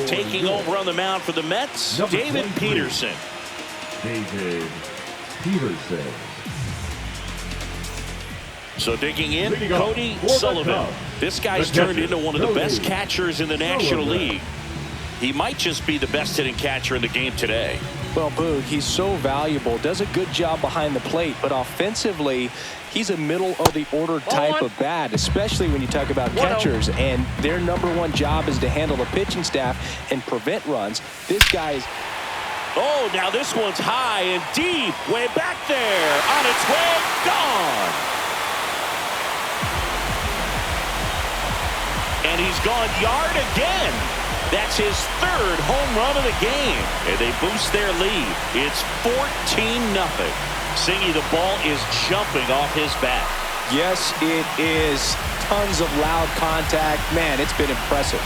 Taking over on the mound for the Mets, David Peterson. David Peterson. So digging in, Cody Sullivan. This guy's turned into one of the best catchers in the National League. He might just be the best hitting catcher in the game today. Well, Boog, he's so valuable, does a good job behind the plate, but offensively, he's a middle of the order type of bat, especially when you talk about catchers, and their #1 job is to handle the pitching staff and prevent runs. This guy's... Oh, now this one's high and deep, way back there, on its way, gone. And he's gone yard again. That's his 3rd home run of the game. And they boost their lead. It's 14-0. Singy, the ball is jumping off his bat. Yes, it is. Tons of loud contact. Man, it's been impressive.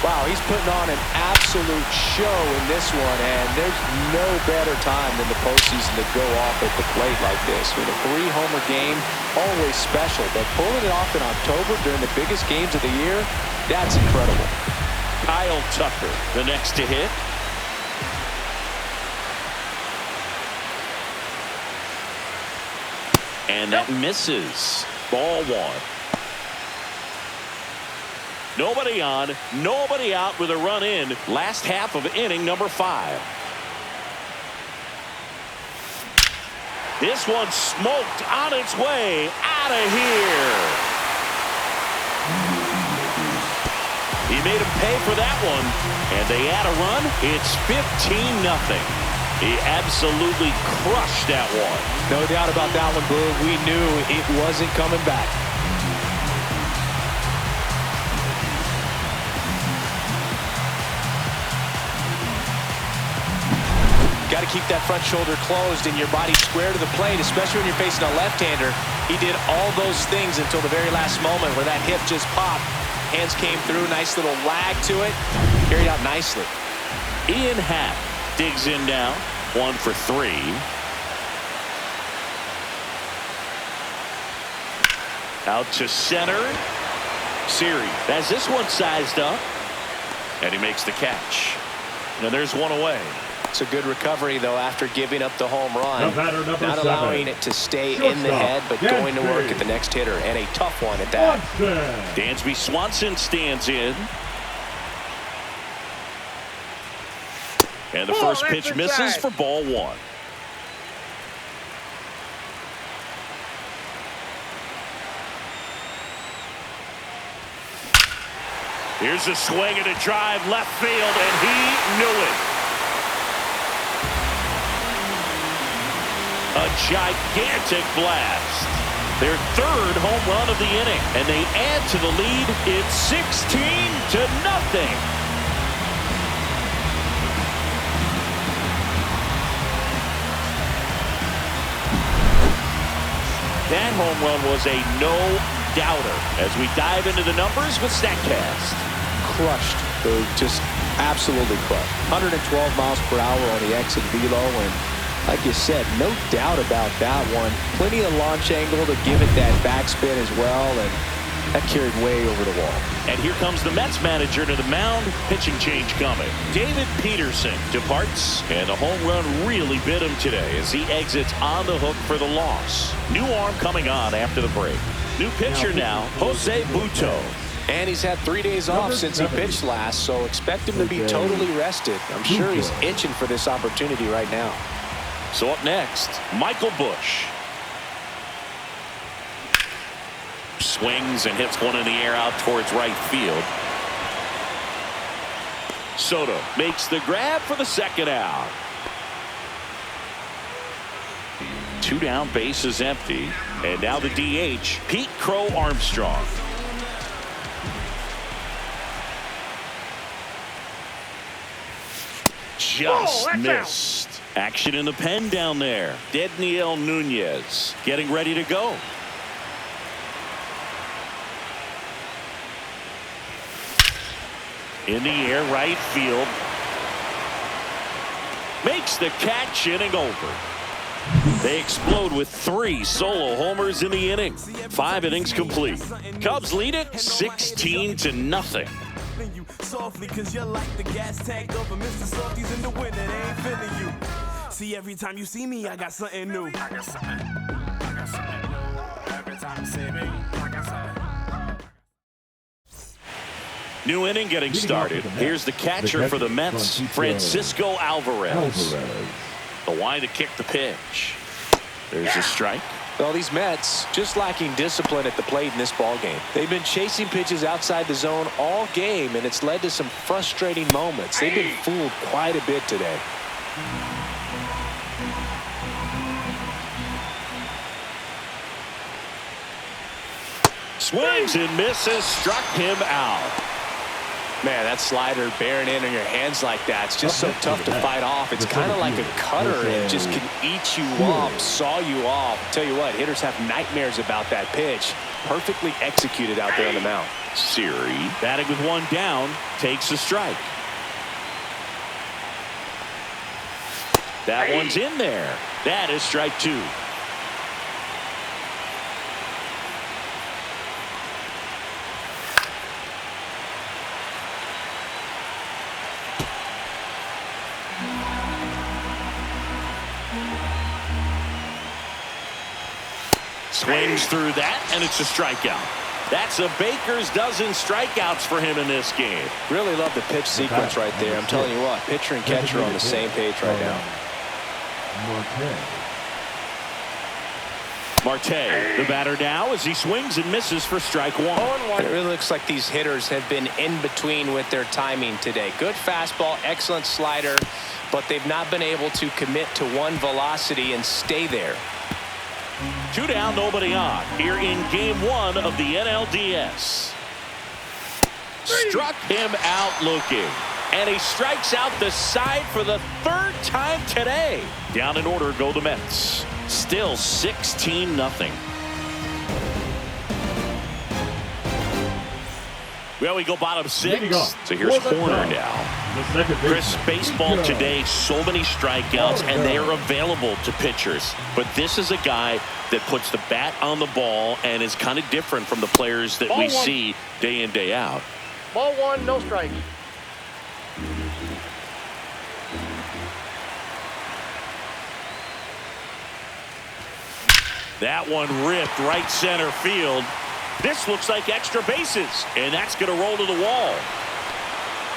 Wow, he's putting on an absolute show in this one, and there's no better time than the postseason to go off at the plate like this. With a 3-homer game, always special, but pulling it off in October during the biggest games of the year, that's incredible. Kyle Tucker, the next to hit. And that misses. Ball 1. Nobody on, nobody out with a run in. Last half of inning number 5. This one smoked on its way out of here. He made him pay for that one, and they add a run. It's 15-0. He absolutely crushed that one. No doubt about that one, Boo. We knew it wasn't coming back. Got to keep that front shoulder closed and your body square to the plate, especially when you're facing a left-hander. He did all those things until the very last moment where that hip just popped. Hands came through, nice little lag to it. Carried out nicely. Ian Happ digs in now. 1 for 3. Out to center. Siri has this one sized up. And he makes the catch. Now there's one away. It's a good recovery, though, after giving up the home run. Not allowing it to stay in the head, but going to work at the next hitter, and a tough one at that. Dansby Swanson stands in. And the first pitch misses for ball 1. Here's a swing and a drive left field, and he knew it. A gigantic blast. Their 3rd home run of the inning, and they add to the lead. It's 16-0. That home run was a no-doubter. As we dive into the numbers with StatCast. Crushed, dude. Just absolutely crushed. 112 miles per hour on the exit velo, and like you said, no doubt about that one. Plenty of launch angle to give it that backspin as well, and that carried way over the wall. And here comes the Mets manager to the mound. Pitching change coming. David Peterson departs, and the home run really bit him today as he exits on the hook for the loss. New arm coming on after the break. New pitcher now, Jose Butto. And he's had 3 days off since he pitched last, so expect him to be totally rested. I'm sure he's itching for this opportunity right now. So up next, Michael Busch. Swings and hits one in the air out towards right field. Soto makes the grab for the 2nd out. 2 down, bases empty. And now the DH, Pete Crow Armstrong. Just missed. Action in the pen down there. Dedniel Nunez getting ready to go. In the air, right field. Makes the catch, inning over. They explode with 3 solo homers in the inning. 5 innings complete. Cubs lead it 16-0. killing you softly, cause you're like the gas tank of a Mr. Softies in the winter, they ain't feeling you. See, every time you see me, I got something new. I got something new. Every time you see me, I got something. New inning getting started. Here's the catcher for the Mets, Francisco Alvarez. The line to kick the pitch. There's a strike. Well, these Mets just lacking discipline at the plate in this ball game. They've been chasing pitches outside the zone all game, and it's led to some frustrating moments. They've been fooled quite a bit today. Swings and misses, struck him out. Man, that slider bearing in on your hands like that, it's just so tough to fight off. It's kind of like a cutter. It just can eat you up, saw you off. Tell you what, hitters have nightmares about that pitch. Perfectly executed out there on the mound. Siri, batting with one down, takes a strike. That one's in there. That is strike two. Swings through that, and it's a strikeout. That's a baker's dozen strikeouts for him in this game. Really love the pitch sequence right there. I'm telling you what, pitcher and catcher are on the same page right now. Marte, the batter now, as he swings and misses for strike one. It really looks like these hitters have been in between with their timing today. Good fastball, excellent slider, but they've not been able to commit to one velocity and stay there. Two down, nobody on. Here in game one of the NLDS. Struck him out looking. And he strikes out the side for the third time today. Down in order go the Mets. Still 16-0. Well, we go bottom six. So here's Horner now. Chris, baseball today, so many strikeouts, and they are available to pitchers. But this is a guy that puts the bat on the ball and is kind of different from the players that we see day in, day out. Ball one, no strike. That one ripped right center field. This looks like extra bases, and that's going to roll to the wall.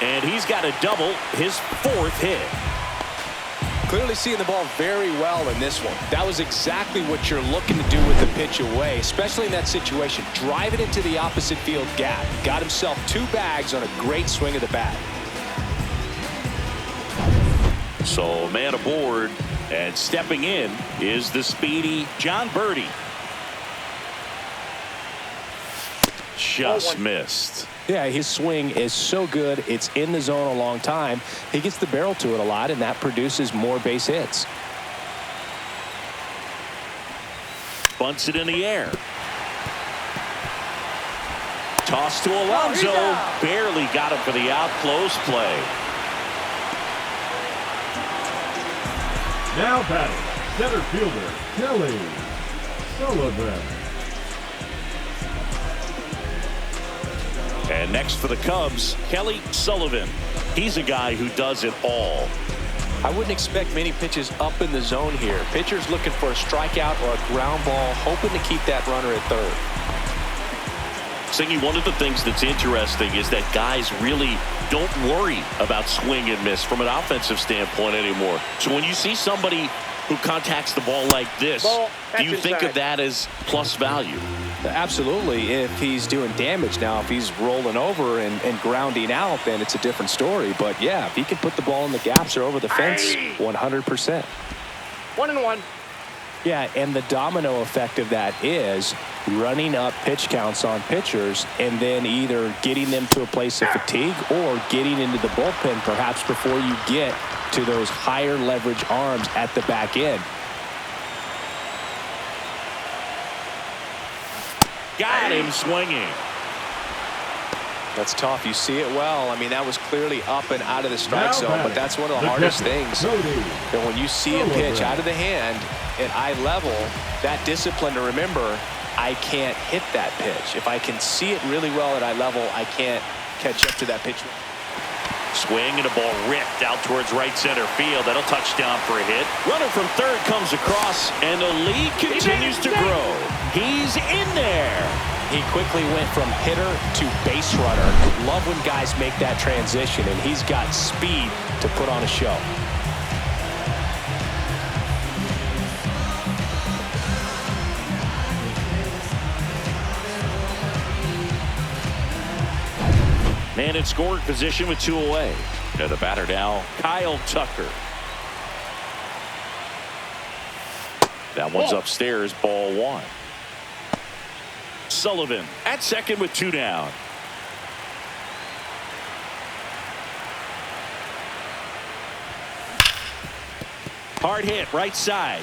And he's got a double, his fourth hit. Clearly seeing the ball very well in this one. That was exactly what you're looking to do with the pitch away, especially in that situation. Drive it into the opposite field gap. Got himself two bags on a great swing of the bat. So man aboard, and stepping in is the speedy John Birdie. Just missed. Yeah, his swing is so good. It's in the zone a long time. He gets the barrel to it a lot, and that produces more base hits. Bunts it in the air. Toss to Alonso. Barely got him for the out. Close play. Now batting, center fielder, Kelly Sullivan. And next for the Cubs, Kelly Sullivan. He's a guy who does it all. I wouldn't expect many pitches up in the zone here. Pitcher's looking for a strikeout or a ground ball, hoping to keep that runner at third. Singy, one of the things that's interesting is that guys really don't worry about swing and miss from an offensive standpoint anymore. So when you see somebody who contacts the ball like this, do you think of that as plus value? Absolutely, if he's doing damage. Now, if he's rolling over and grounding out, then it's a different story. But, yeah, if he can put the ball in the gaps or over the fence, 100%. 1-1. Yeah, and the domino effect of that is running up pitch counts on pitchers and then either getting them to a place of fatigue or getting into the bullpen perhaps before you get to those higher leverage arms at the back end. Got him swinging. That's tough. You see it well. I mean, that was clearly up and out of the strike zone, but that's one of the hardest things. That when you see a pitch out of the hand at eye level, that discipline to remember, I I can't hit that pitch. If I can see it really well at eye level, I can't catch up to that pitch. Swing and a ball ripped out towards right center field. That'll touch down for a hit. Runner from third comes across, and the lead continues to grow. He's in there. He quickly went from hitter to base runner. Love when guys make that transition, and he's got speed to put on a show. Man in scoring position with 2 away. And the batter now, Kyle Tucker. That one's upstairs, ball 1. Sullivan at second with 2 down. Hard hit right side.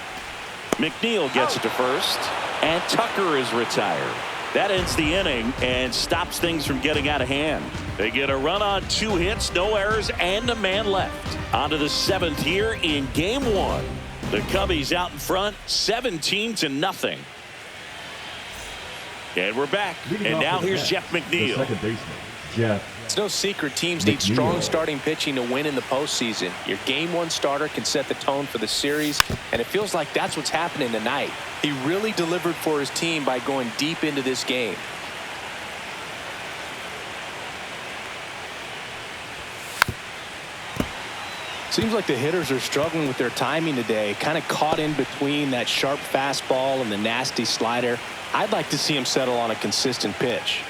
McNeil gets it to first, and Tucker is retired. That ends the inning and stops things from getting out of hand. They get a run on 2 hits, no errors, and a man left. On to the 7th here in game 1. The Cubbies out in front, 17-0. And we're back. And now here's Jeff McNeil. The second baseman, Jeff. It's no secret teams need strong starting pitching to win in the postseason. Your game 1 starter can set the tone for the series, and it feels like that's what's happening tonight. He really delivered for his team by going deep into this game. Seems like the hitters are struggling with their timing today, kind of caught in between that sharp fastball and the nasty slider. I'd like to see him settle on a consistent pitch.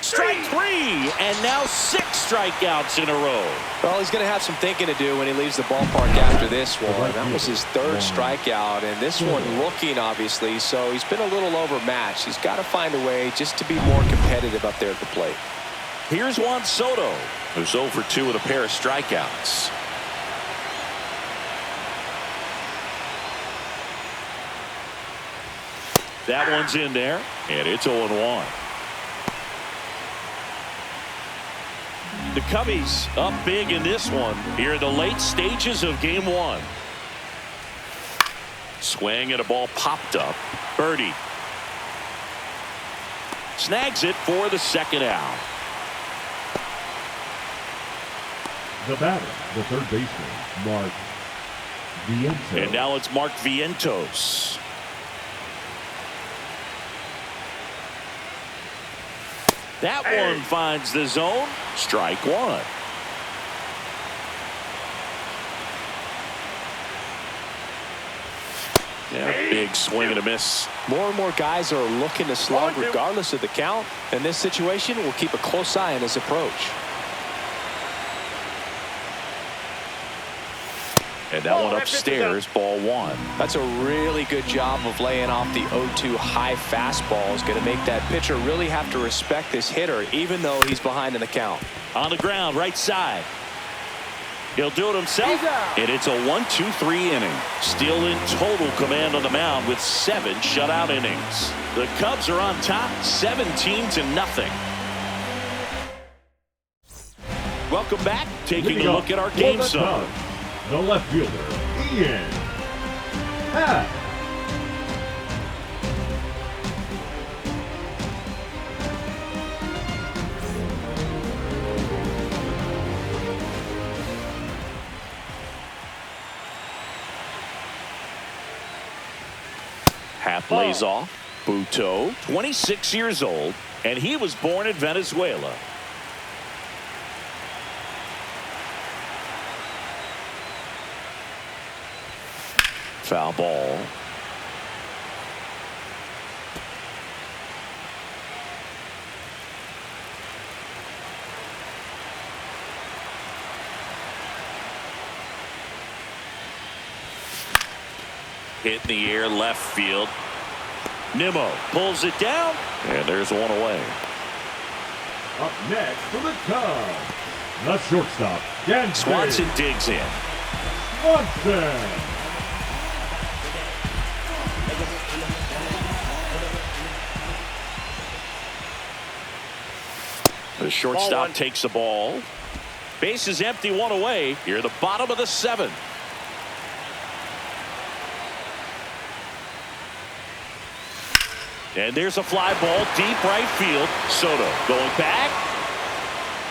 Strike 3, and now 6 strikeouts in a row. Well, he's going to have some thinking to do when he leaves the ballpark after this one. That was his 3rd strikeout, and this one looking, obviously, so he's been a little overmatched. He's got to find a way just to be more competitive up there at the plate. Here's Juan Soto, who's 0 for 2 with a pair of strikeouts. That one's in there, and it's 0-1. The Cubbies up big in this one here in the late stages of game 1. Swing and a ball popped up. Birdie snags it for the 2nd out. The batter, the 3rd baseman, Mark Vientos. And now it's Mark Vientos. That one finds the zone. Strike 1. Yeah, big swing and a miss. More and more guys are looking to slug regardless of the count. In this situation, we'll keep a close eye on his approach. And that one upstairs, ball 1. That's a really good job of laying off the 0-2 high fastball. Is going to make that pitcher really have to respect this hitter, even though he's behind in the count. On the ground, right side. He'll do it himself, and it's a 1-2-3 inning. Still in total command on the mound with 7 shutout innings. The Cubs are on top, 17-0. Welcome back. Taking a look at our game sum. The left fielder, Ian Happ. Happ lays off. Buto, 26 years old, and he was born in Venezuela. Foul ball. Hit in the air, left field. Nimmo pulls it down, and there's one away. Up next for the Cubs, the shortstop, Dan Swanson digs in. Swanson. The shortstop takes the ball. Base is empty, 1 away. Here at the bottom of the 7th. And there's a fly ball deep right field. Soto going back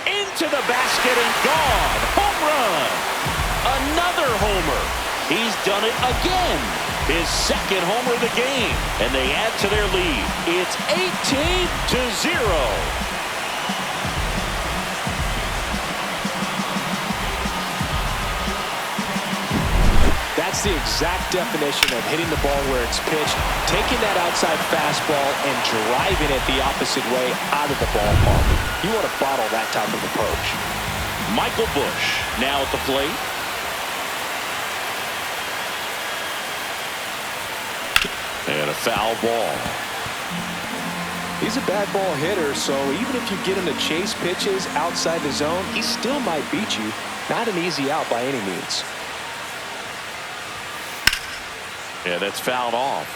into the basket and gone. Home run. Another homer. He's done it again. His second homer of the game. And they add to their lead. It's 18-0. That's the exact definition of hitting the ball where it's pitched, taking that outside fastball and driving it the opposite way out of the ballpark. You want to bottle that type of approach. Michael Busch now at the plate. And a foul ball. He's a bad ball hitter, so even if you get him to chase pitches outside the zone, he still might beat you. Not an easy out by any means. Yeah, that's fouled off.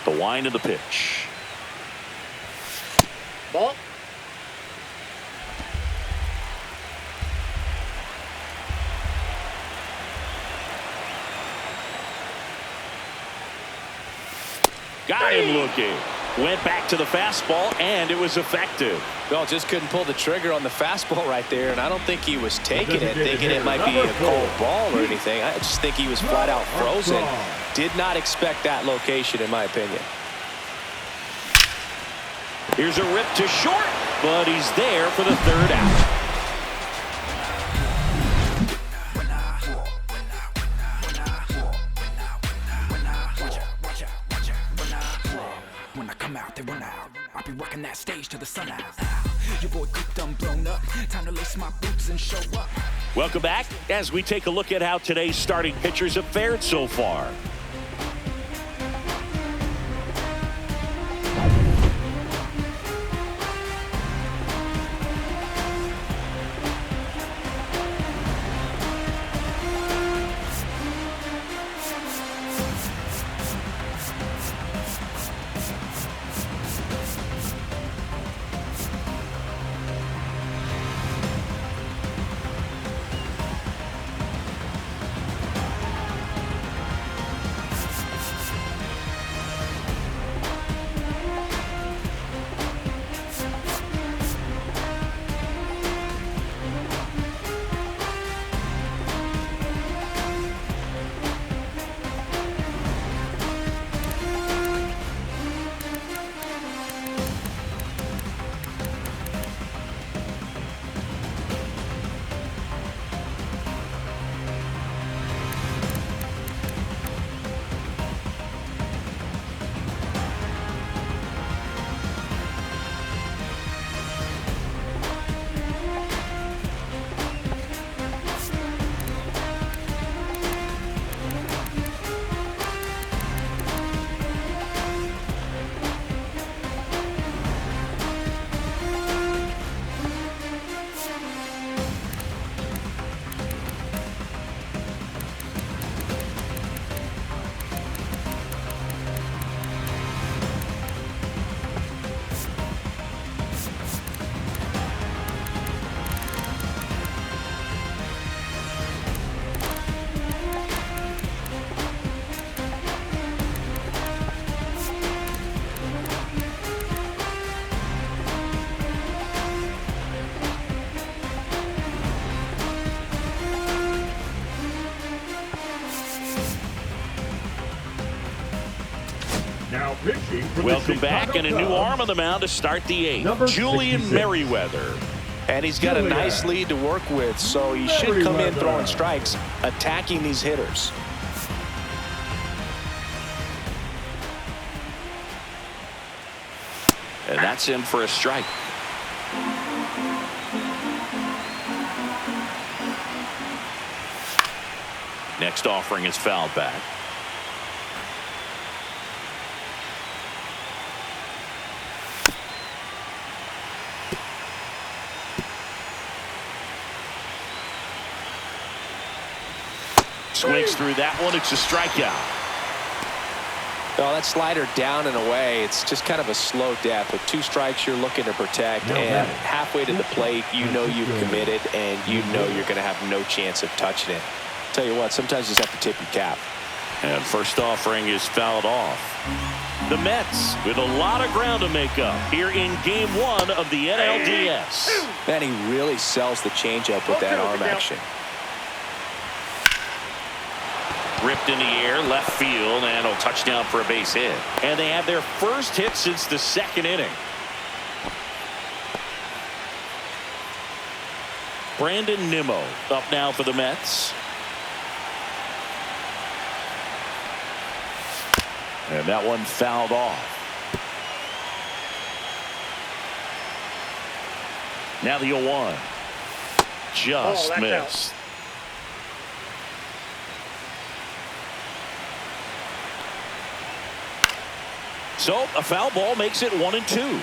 The wind of the pitch. Ball. Got him looking. Went back to the fastball, and it was effective. Well, just couldn't pull the trigger on the fastball right there, and I don't think he was taking it, thinking it might be a cold ball or anything. I just think he was flat out frozen. Did not expect that location, in my opinion. Here's a rip to short, but he's there for the third out. I'll be working that stage to the sun out. Your boy cooked, I'm blown up. Time to lace my boots and show up. Welcome back as we take a look at how today's starting pitchers have fared so far. Now pitching for Welcome the back, and a new Cubs, arm on the mound to start the eighth. Number Julian 66. Merriweather. And he's got a nice lead to work with, so he should come in throwing strikes, attacking these hitters. And that's in for a strike. Next offering is fouled back. Swings through that one. It's a strikeout. Well, that slider down and away, it's just kind of a slow death. With 2 strikes, you're looking to protect, and halfway to the plate, you know you've committed, and you know you're going to have no chance of touching it. Tell you what, sometimes you just have to tip your cap. And first offering is fouled off. The Mets with a lot of ground to make up here in Game 1 of the NLDS. Man, he really sells the changeup with that arm action. Ripped in the air, left field, and a touchdown for a base hit. And they have their first hit since the 2nd inning. Brandon Nimmo up now for the Mets. And that one fouled off. Now the 0-1. Just missed. So a foul ball makes it 1-2.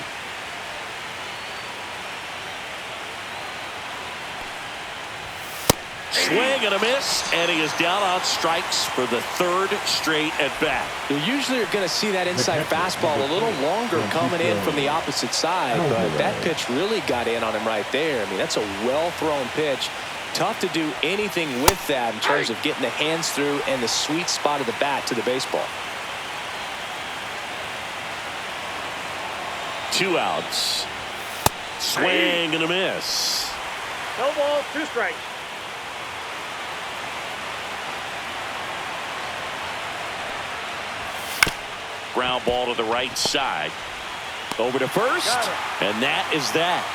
Swing and a miss, and he is down on strikes for the 3rd straight at bat. You usually are going to see that inside fastball a little longer coming in from the opposite side, but that pitch really got in on him right there. I mean, that's a well-thrown pitch. Tough to do anything with that in terms of getting the hands through and the sweet spot of the bat to the baseball. 2 outs. Swing and a miss. No ball, 2 strikes. Ground ball to the right side. Over to first. And that is that.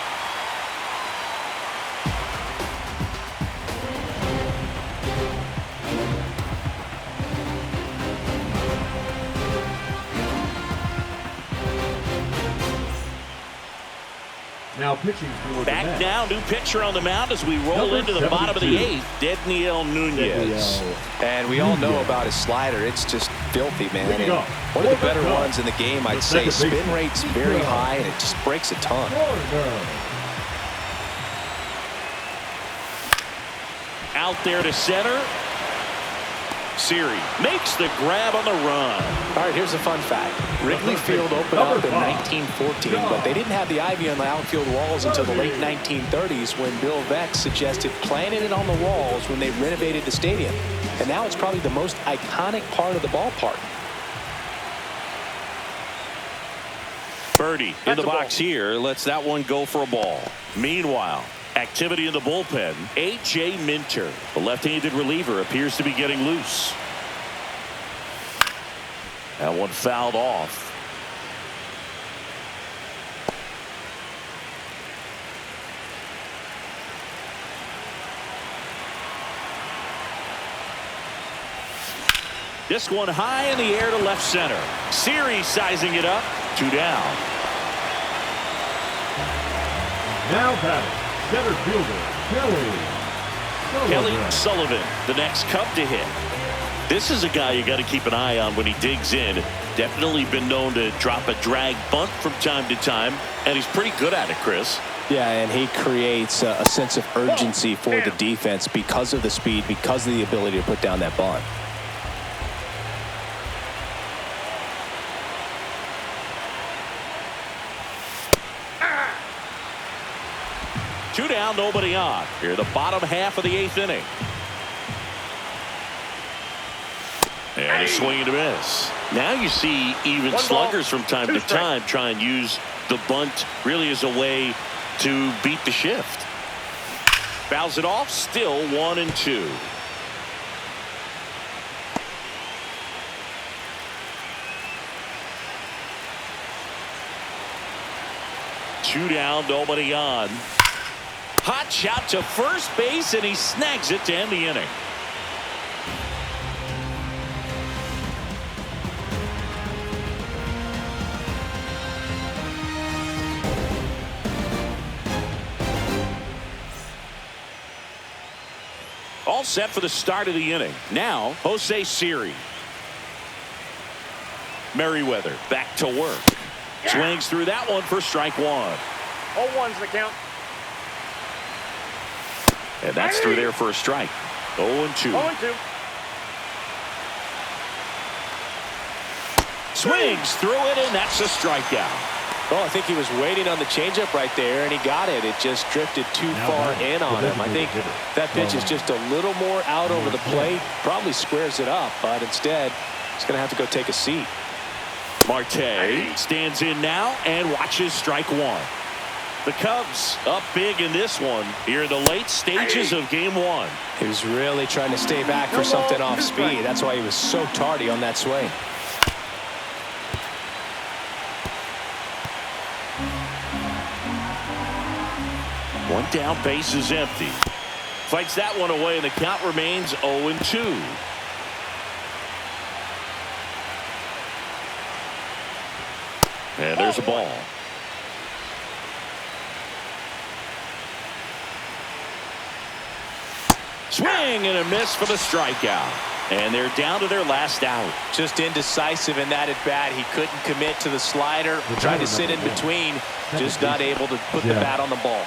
Now pitching for Back the Mets. now, new pitcher on the mound as we roll into the bottom of the 8th. Dedniel Nunez. And we all know about his slider. It's just filthy, man. And one of the better ones in the game, I'd say. Spin rate's very high, and it just breaks a ton. Out there to center. Siri makes the grab on the run. All right, here's a fun fact. Wrigley Field opened up in 1914, but they didn't have the ivy on the outfield walls until the late 1930s when Bill Vex suggested planting it on the walls when they renovated the stadium. And now it's probably the most iconic part of the ballpark. Birdie in the box here lets that one go for a ball. Meanwhile, activity in the bullpen. A.J. Minter, the left-handed reliever, appears to be getting loose. That one fouled off. This one high in the air to left center. Siri sizing it up. 2 down. Now batting, center fielder, Kelly Sullivan, the next Cub to hit. This is a guy you got to keep an eye on when he digs in. Definitely been known to drop a drag bunt from time to time, and he's pretty good at it, Chris. Yeah, and he creates a sense of urgency for the defense because of the speed, because of the ability to put down that bunt. Two down, nobody on. Here, the bottom half of the 8th inning. And a swing and a miss. Now you see even sluggers from time to time try and use the bunt really as a way to beat the shift. Fouls it off, still 1-2. Two down, nobody on. Hot shot to first base, and he snags it to end the inning. All set for the start of the inning. Now, Jose Siri. Merriweather back to work. Swings through that one for strike 1. 0-1's the count. And that's through there for a strike. 0-2. 0-2. Swings through it, and that's a strikeout. Well, I think he was waiting on the changeup right there, and he got it. It just drifted too far in on him. I think that pitch is just a little more out over the plate. Probably squares it up, but instead, he's going to have to go take a seat. Marte stands in now and watches strike one. The Cubs up big in this one here in the late stages of game one. He was really trying to stay back for something off speed. That's why he was so tardy on that swing. One down, base is empty. Fights that one away, and the count remains 0-2. And there's a ball. Swing and a miss for the strikeout. And they're down to their last out. Just indecisive in that at bat. He couldn't commit to the slider. Tried to sit in between. Just not able to put the bat on the ball.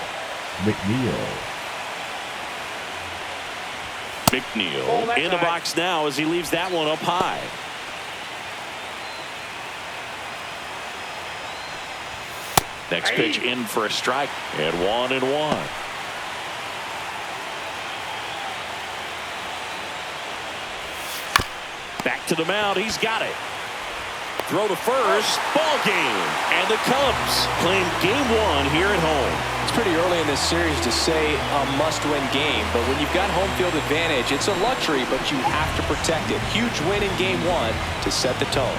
McNeil in the box now as he leaves that one up high. Next pitch in for a strike, and 1-1. Back to the mound. He's got it. Throw to first. Ball game. And the Cubs claim game one here at home. It's pretty early in this series to say a must-win game, but when you've got home field advantage, it's a luxury, but you have to protect it. Huge win in game one to set the tone.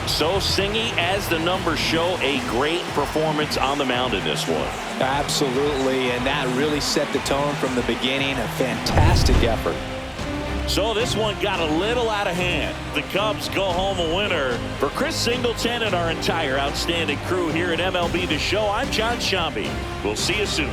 So Singy, as the numbers show, a great performance on the mound in this one. Absolutely, and that really set the tone from the beginning. A fantastic effort. So this one got a little out of hand. The Cubs go home a winner. For Chris Singleton and our entire outstanding crew here at MLB The Show, I'm John Shambi. We'll see you soon.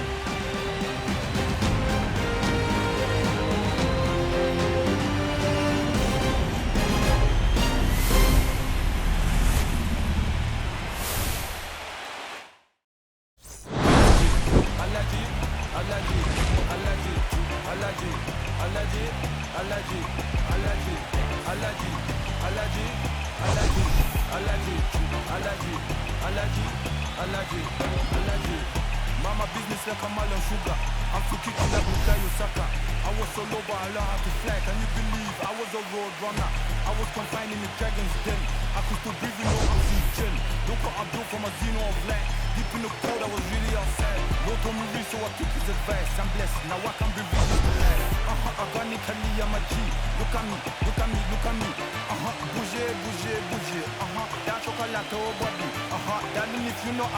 Mama business like a melon sugar. I'm too kicky like Bukayo Saka. I was so low but I learned how to fly. Can you believe I was a road runner? I was confined in the dragon's den. I could still breathe in no oxygen. Look what I built from a xeno of light. Deep in the cold I was really outside. Lord told me read so I took his advice. I'm blessed, now I can be real in life. Organically I'm a G. Look at me, look at me, look at me. Bouger, bouger, bouger. That chocolate, oh body. Darling, if you know